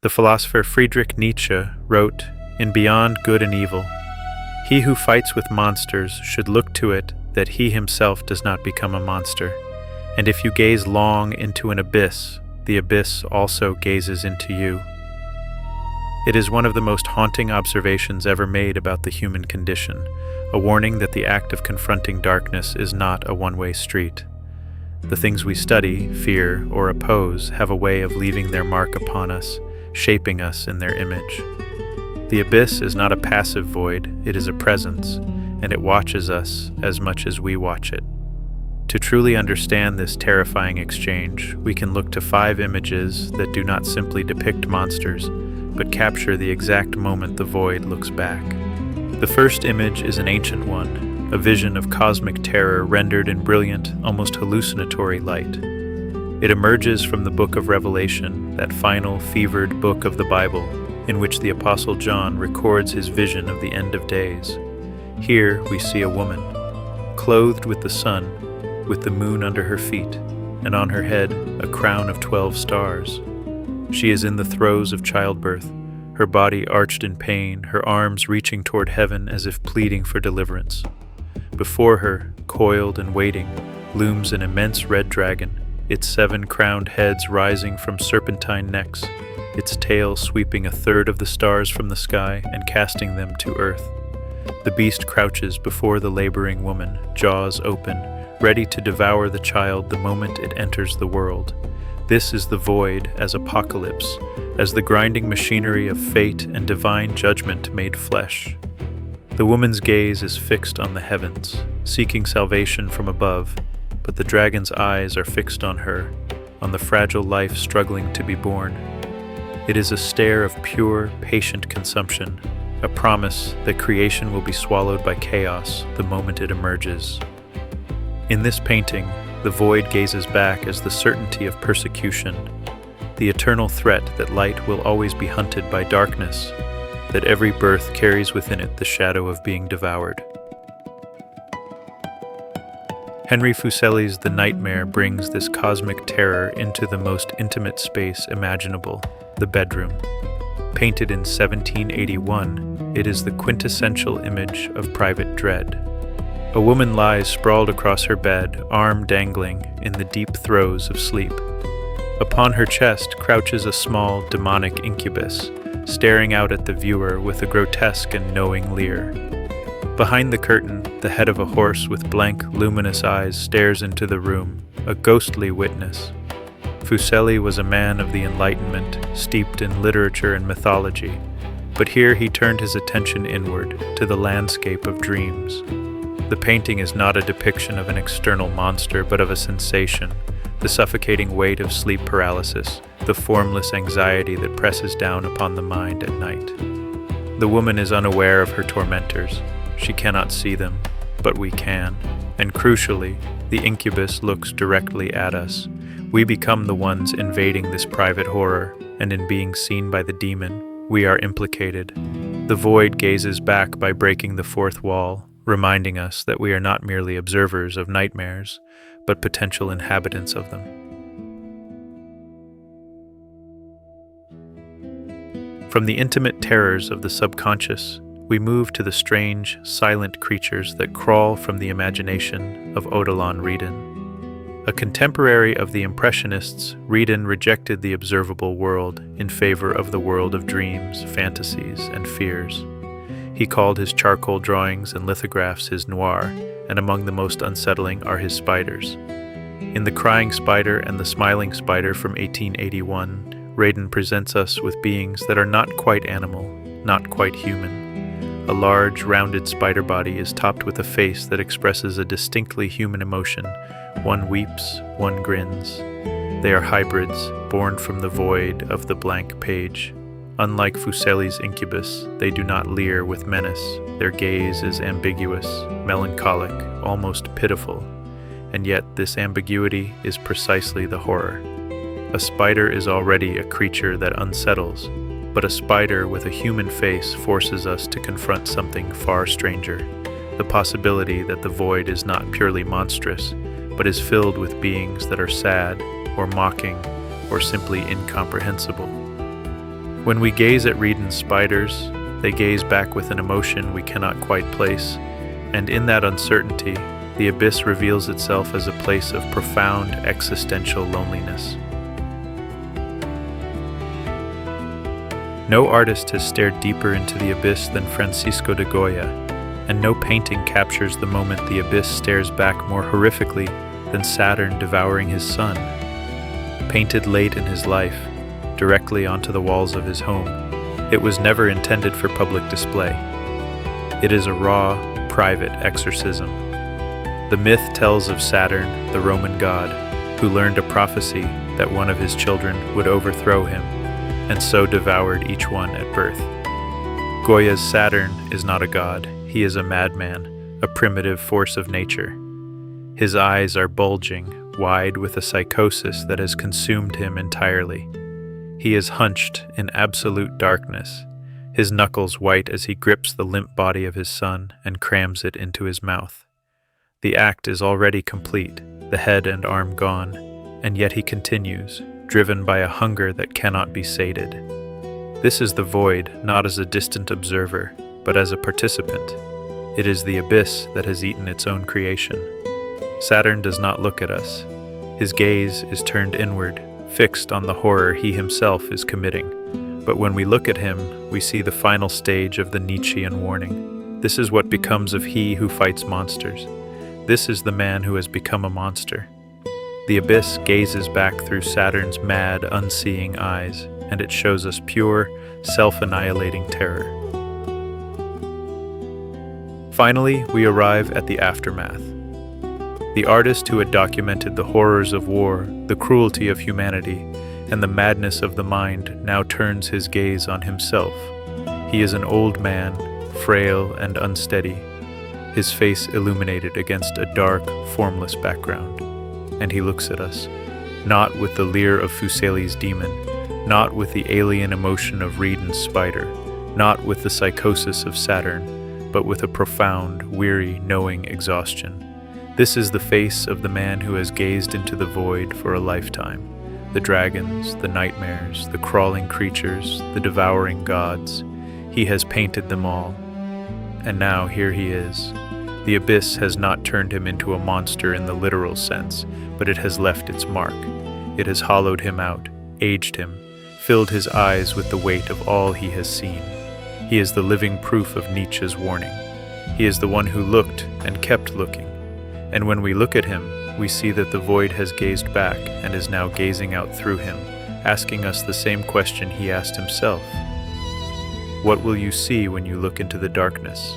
The philosopher Friedrich Nietzsche wrote, "In Beyond Good and Evil, he who fights with monsters should look to it that he himself does not become a monster. And if you gaze long into an abyss, the abyss also gazes into you." It is one of the most haunting observations ever made about the human condition, a warning that the act of confronting darkness is not a one-way street. The things we study, fear, or oppose have a way of leaving their mark upon us, shaping us in their image. The abyss is not a passive void, it is a presence, and it watches us as much as we watch it. To truly understand this terrifying exchange, we can look to 5 images that do not simply depict monsters, but capture the exact moment the void looks back. The first image is an ancient one, a vision of cosmic terror rendered in brilliant, almost hallucinatory light. It emerges from the book of Revelation, that final, fevered book of the Bible, in which the Apostle John records his vision of the end of days. Here we see a woman, clothed with the sun, with the moon under her feet, and on her head a crown of 12 stars. She is in the throes of childbirth, her body arched in pain, her arms reaching toward heaven as if pleading for deliverance. Before her, coiled and waiting, looms an immense red dragon, its 7 crowned heads rising from serpentine necks, its tail sweeping a third of the stars from the sky and casting them to earth. The beast crouches before the laboring woman, jaws open, ready to devour the child the moment it enters the world. This is the void as apocalypse, as the grinding machinery of fate and divine judgment made flesh. The woman's gaze is fixed on the heavens, seeking salvation from above, but the dragon's eyes are fixed on her, on the fragile life struggling to be born. It is a stare of pure, patient consumption, a promise that creation will be swallowed by chaos the moment it emerges. In this painting, the void gazes back as the certainty of persecution, the eternal threat that light will always be hunted by darkness, that every birth carries within it the shadow of being devoured. Henry Fuseli's The Nightmare brings this cosmic terror into the most intimate space imaginable, the bedroom. Painted in 1781, it is the quintessential image of private dread. A woman lies sprawled across her bed, arm dangling, in the deep throes of sleep. Upon her chest crouches a small, demonic incubus, staring out at the viewer with a grotesque and knowing leer. Behind the curtain, the head of a horse with blank, luminous eyes stares into the room, a ghostly witness. Fuseli was a man of the Enlightenment, steeped in literature and mythology, but here he turned his attention inward, to the landscape of dreams. The painting is not a depiction of an external monster, but of a sensation, the suffocating weight of sleep paralysis, the formless anxiety that presses down upon the mind at night. The woman is unaware of her tormentors. She cannot see them, but we can. And crucially, the incubus looks directly at us. We become the ones invading this private horror, and in being seen by the demon, we are implicated. The void gazes back by breaking the fourth wall, reminding us that we are not merely observers of nightmares, but potential inhabitants of them. From the intimate terrors of the subconscious, we move to the strange, silent creatures that crawl from the imagination of Odilon Redon. A contemporary of the Impressionists, Redon rejected the observable world in favor of the world of dreams, fantasies, and fears. He called his charcoal drawings and lithographs his noir, and among the most unsettling are his spiders. In The Crying Spider and The Smiling Spider from 1881, Redon presents us with beings that are not quite animal, not quite human. A large, rounded spider body is topped with a face that expresses a distinctly human emotion. One weeps, one grins. They are hybrids, born from the void of the blank page. Unlike Fuseli's incubus, they do not leer with menace. Their gaze is ambiguous, melancholic, almost pitiful. And yet this ambiguity is precisely the horror. A spider is already a creature that unsettles, but a spider with a human face forces us to confront something far stranger, the possibility that the void is not purely monstrous, but is filled with beings that are sad, or mocking, or simply incomprehensible. When we gaze at Redon's spiders, they gaze back with an emotion we cannot quite place, and in that uncertainty, the abyss reveals itself as a place of profound existential loneliness. No artist has stared deeper into the abyss than Francisco de Goya, and no painting captures the moment the abyss stares back more horrifically than Saturn devouring his sun. Painted late in his life, directly onto the walls of his home, it was never intended for public display. It is a raw, private exorcism. The myth tells of Saturn, the Roman god, who learned a prophecy that one of his children would overthrow him, and so devoured each one at birth. Goya's Saturn is not a god, he is a madman, a primitive force of nature. His eyes are bulging, wide with a psychosis that has consumed him entirely. He is hunched in absolute darkness, his knuckles white as he grips the limp body of his son and crams it into his mouth. The act is already complete, the head and arm gone, and yet he continues, driven by a hunger that cannot be sated. This is the void, not as a distant observer, but as a participant. It is the abyss that has eaten its own creation. Saturn does not look at us. His gaze is turned inward, fixed on the horror he himself is committing. But when we look at him, we see the final stage of the Nietzschean warning. This is what becomes of he who fights monsters. This is the man who has become a monster. The abyss gazes back through Saturn's mad, unseeing eyes, and it shows us pure, self-annihilating terror. Finally, we arrive at the aftermath. The artist who had documented the horrors of war, the cruelty of humanity, and the madness of the mind now turns his gaze on himself. He is an old man, frail and unsteady, his face illuminated against a dark, formless background. And he looks at us, not with the leer of Fuseli's demon, not with the alien emotion of Redon's spider, not with the psychosis of Saturn, but with a profound, weary, knowing exhaustion. This is the face of the man who has gazed into the void for a lifetime. The dragons, the nightmares, the crawling creatures, the devouring gods. He has painted them all. And now here he is. The abyss has not turned him into a monster in the literal sense, but it has left its mark. It has hollowed him out, aged him, filled his eyes with the weight of all he has seen. He is the living proof of Nietzsche's warning. He is the one who looked and kept looking. And when we look at him, we see that the void has gazed back and is now gazing out through him, asking us the same question he asked himself. What will you see when you look into the darkness?